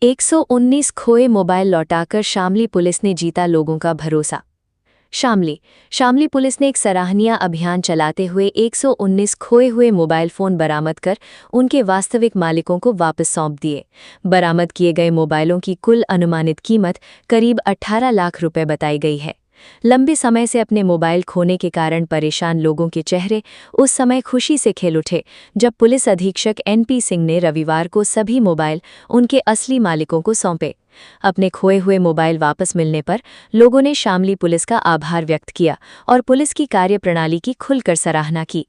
119 खोए mobile लौटाकर Shamli police ने जीता लोगों का भरोसा। शामली पुलिस ने एक सराहनीय अभियान चलाते हुए 119 खोए हुए मोबाइल फ़ोन बरामद कर उनके वास्तविक मालिकों को वापस सौंप दिए। बरामद किए गए मोबाइलों की कुल अनुमानित कीमत करीब 18 लाख रुपए बताई गई है। लंबे समय से अपने मोबाइल खोने के कारण परेशान लोगों के चेहरे उस समय खुशी से खिल उठे जब पुलिस अधीक्षक NP सिंह ने रविवार को सभी मोबाइल उनके असली मालिकों को सौंपे। अपने खोए हुए मोबाइल वापस मिलने पर लोगों ने शामली पुलिस का आभार व्यक्त किया और पुलिस की कार्यप्रणाली की खुलकर सराहना की।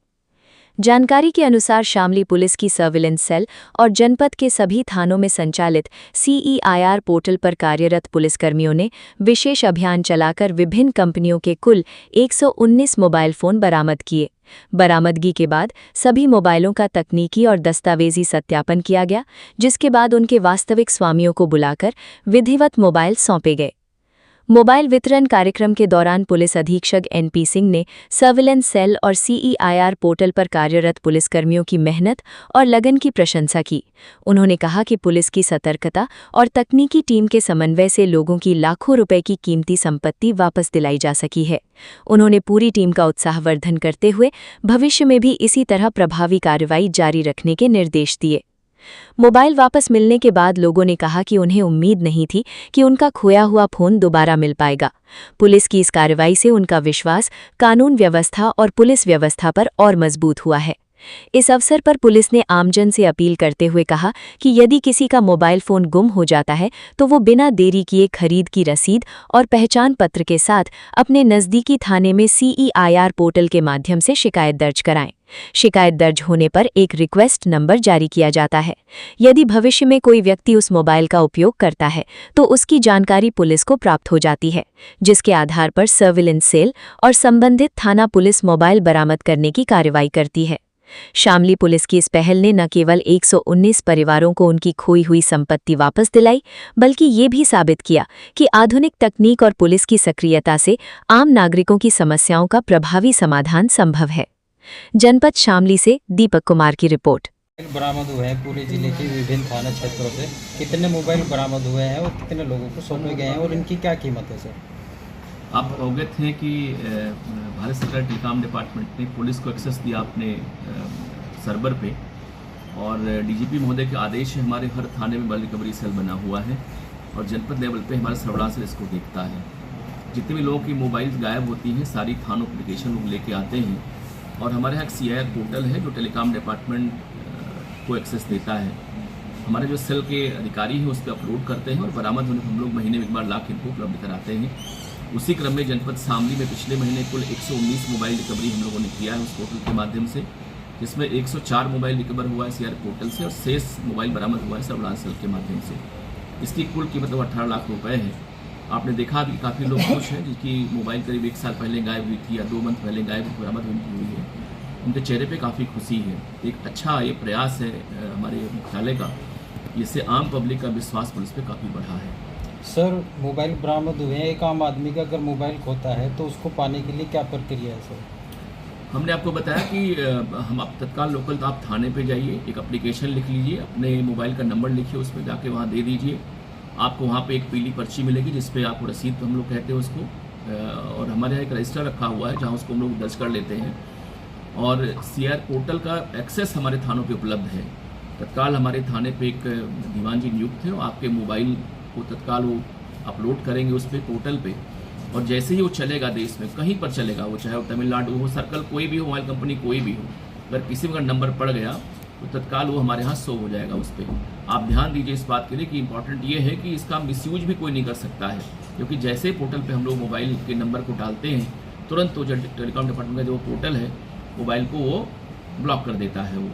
जानकारी के अनुसार शामली पुलिस की सर्विलेंस सेल और जनपद के सभी थानों में संचालित CEIR पोर्टल पर कार्यरत पुलिसकर्मियों ने विशेष अभियान चलाकर विभिन्न कंपनियों के कुल 119 मोबाइल फ़ोन बरामद किए। बरामदगी के बाद सभी मोबाइलों का तकनीकी और दस्तावेजी सत्यापन किया गया, जिसके बाद उनके वास्तविक स्वामियों को बुलाकर विधिवत मोबाइल सौंपे गए। मोबाइल वितरण कार्यक्रम के दौरान पुलिस अधीक्षक NP सिंह ने सर्विलेंस सेल और CEIR पोर्टल पर कार्यरत पुलिसकर्मियों की मेहनत और लगन की प्रशंसा की। उन्होंने कहा कि पुलिस की सतर्कता और तकनीकी टीम के समन्वय से लोगों की लाखों रुपए की कीमती संपत्ति वापस दिलाई जा सकी है। उन्होंने पूरी टीम का उत्साहवर्धन करते हुए भविष्य में भी इसी तरह प्रभावी कार्रवाई जारी रखने के निर्देश दिए। मोबाइल वापस मिलने के बाद लोगों ने कहा कि उन्हें उम्मीद नहीं थी कि उनका खोया हुआ फ़ोन दोबारा मिल पाएगा। पुलिस की इस कार्रवाई से उनका विश्वास कानून व्यवस्था और पुलिस व्यवस्था पर और मजबूत हुआ है। इस अवसर पर पुलिस ने आमजन से अपील करते हुए कहा कि यदि किसी का मोबाइल फ़ोन गुम हो जाता है तो वो बिना देरी किए खरीद की रसीद और पहचान पत्र के साथ अपने नज़दीकी थाने में CEIR पोर्टल के माध्यम से शिकायत दर्ज कराएं। शिकायत दर्ज होने पर एक रिक्वेस्ट नंबर जारी किया जाता है। यदि भविष्य में कोई व्यक्ति उस मोबाइल का उपयोग करता है तो उसकी जानकारी पुलिस को प्राप्त हो जाती है, जिसके आधार पर सर्विलेंस सेल और संबंधित थाना पुलिस मोबाइल बरामद करने की कार्रवाई करती है। शामली पुलिस की इस पहल ने न केवल 119 परिवारों को उनकी खोई हुई संपत्ति वापस दिलाई, बल्कि ये भी साबित किया कि आधुनिक तकनीक और पुलिस की सक्रियता से आम नागरिकों की समस्याओं का प्रभावी समाधान संभव है। जनपद शामली से दीपक कुमार की रिपोर्ट। बरामद हुए हैं पूरे जिले के विभिन्न थाना क्षेत्रों से। कितने मोबाइल बरामद हुए हैं और कितने लोगों को सौंपे गए हैं और इनकी क्या कीमत है सर? आप अवगत हैं कि भारत सरकार टेलीकॉम डिपार्टमेंट ने पुलिस को एक्सेस दिया अपने सर्वर पे, और DGP महोदय के आदेश से हमारे हर थाने में मोबाइल रिकवरी सेल बना हुआ है और जनपद लेवल पे हमारा सर्विलांस इसको देखता है। जितने भी लोगों की मोबाइल गायब होती हैं सारी थानों एप्लीकेशन लोग लेके आते हैं और हमारे यहाँ एक CIR पोर्टल है जो टेलीकॉम डिपार्टमेंट को एक्सेस देता है। हमारे जो सेल के अधिकारी हैं उस पर अपलोड करते हैं और बरामद होने पर हम लोग महीने में एक बार लाख इनको उपलब्ध कराते हैं। उसी क्रम में जनपद शामली में पिछले महीने कुल 119 मोबाइल रिकवरी हम लोगों ने किया है उस पोर्टल के माध्यम से, जिसमें 104 मोबाइल रिकवर हुआ है CIR पोर्टल से और शेष मोबाइल बरामद हुआ है सर्विलांस सेल के माध्यम से। इसकी कुल कीमत 18 लाख रुपए है। आपने देखा कि काफ़ी लोग खुश हैं जिनकी मोबाइल करीब 1 साल पहले गायब हुई थी या 2 मंथ पहले गायब बरामद हुई है, उनके चेहरे पे काफ़ी खुशी है। एक अच्छा ये प्रयास है हमारे मुख्यालय का, जिससे आम पब्लिक का विश्वास पुलिस पे काफ़ी बढ़ा है। सर, मोबाइल बरामद हुए हैं, एक आम आदमी का अगर मोबाइल खोता है तो उसको पाने के लिए क्या प्रक्रिया है सर? हमने आपको बताया कि हम आप तत्काल लोकल तो आप थाने पे जाइए, एक एप्लीकेशन लिख लीजिए, अपने मोबाइल का नंबर लिखिए, उसमें जाके वहाँ दे दीजिए। आपको वहाँ पे एक पीली पर्ची मिलेगी जिस पे आपको रसीद हम लोग कहते हैं उसको, और हमारे यहाँ एक रजिस्टर रखा हुआ है जहाँ उसको हम लोग दर्ज कर लेते हैं। और CIR पोर्टल का एक्सेस हमारे थानों पे उपलब्ध है। तत्काल हमारे थाने पे एक दीवान जी नियुक्त है और आपके मोबाइल को तत्काल वो अपलोड करेंगे उस पर पोर्टल पे, और जैसे ही वो चलेगा देश में कहीं पर चलेगा, वो चाहे वो तमिलनाडु हो, सर्कल कोई भी हो, मोबाइल कंपनी कोई भी हो, अगर किसी में नंबर पड़ गया तो तत्काल वो हमारे यहाँ शो हो जाएगा उस पर। आप ध्यान दीजिए इस बात के लिए कि इंपॉर्टेंट ये है कि इसका मिसयूज भी कोई नहीं कर सकता है, क्योंकि जैसे पोर्टल पे हम लोग मोबाइल के नंबर को डालते हैं तुरंत वो जो टेलीकॉम डिपार्टमेंट का जो पोर्टल है मोबाइल को वो ब्लॉक कर देता है वो,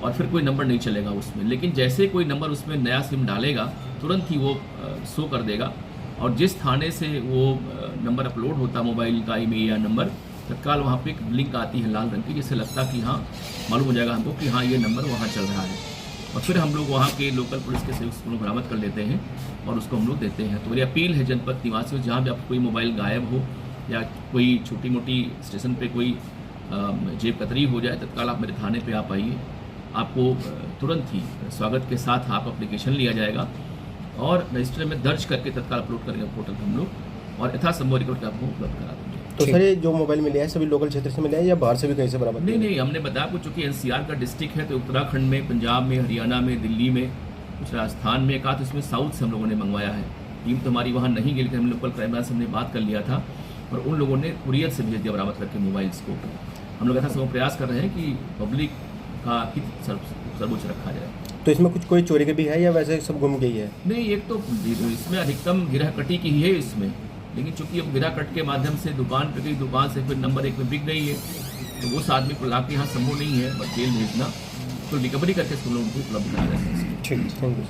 और फिर कोई नंबर नहीं चलेगा उसमें। लेकिन जैसे कोई नंबर उसमें नया सिम डालेगा तुरंत ही वो शो कर देगा, और जिस थाने से वो नंबर अपलोड होता है मोबाइल का ईमेल या नंबर, तत्काल वहाँ पे एक लिंक आती है लाल रंग की, जिससे लगता कि हाँ मालूम हो जाएगा हमको कि हाँ ये नंबर वहाँ चल रहा है, और फिर हम लोग वहाँ के लोकल पुलिस के से उसको बरामद कर लेते हैं और उसको हम लोग देते हैं। तो मेरी अपील है जनपद निवासियों, जहाँ भी आपको कोई मोबाइल गायब हो या कोई छोटी मोटी स्टेशन पे कोई जेब कतरी हो जाए, तत्काल आप मेरे थाने पे आप आइए, आपको तुरंत ही स्वागत के साथ आप एप्लीकेशन लिया जाएगा और रजिस्टर में दर्ज करके तत्काल अपलोड करेंगे पोर्टल पर हम लोग और यथासंभव रिकॉर्ड आपको उपलब्ध करा देंगे। तो सर ये जो मोबाइल मिले हैं सभी लोकल क्षेत्र से मिले हैं या बाहर से भी कहीं से बरामद नहीं किए? नहीं, हमने बताया आपको चूंकि एनसीआर का डिस्ट्रिक्ट है तो उत्तराखंड में, पंजाब में, हरियाणा में, दिल्ली में, कुछ राजस्थान में एक आध इसमें साउथ से हम लोगों ने मंगवाया है। टीम तो हमारी वहाँ नहीं गई लेकिन हम लोकल क्राइम ब्रांच से हमने बात कर लिया था और उन लोगों ने कुरियर से भेज दिया बरामद करके मोबाइल्स को। हम लोग ऐसा सब प्रयास कर रहे हैं कि पब्लिक का हित सर्वोच्च रखा जाए। तो इसमें कुछ कोई चोरी के भी है या वैसे सब गुम गई है? नहीं, एक तो इसमें अधिकतम गिरह कटी की ही है इसमें, लेकिन चूंकि अब गिरह कट के माध्यम से दुकान पे गई, दुकान से फिर नंबर 1 में बिक गई है तो उस आदमी को लाके यहाँ संभव नहीं है बस जेल भेजना, तो रिकवरी करके हम लोगों को उपलब्ध करा देते हैं। ठीक, थैंक यू।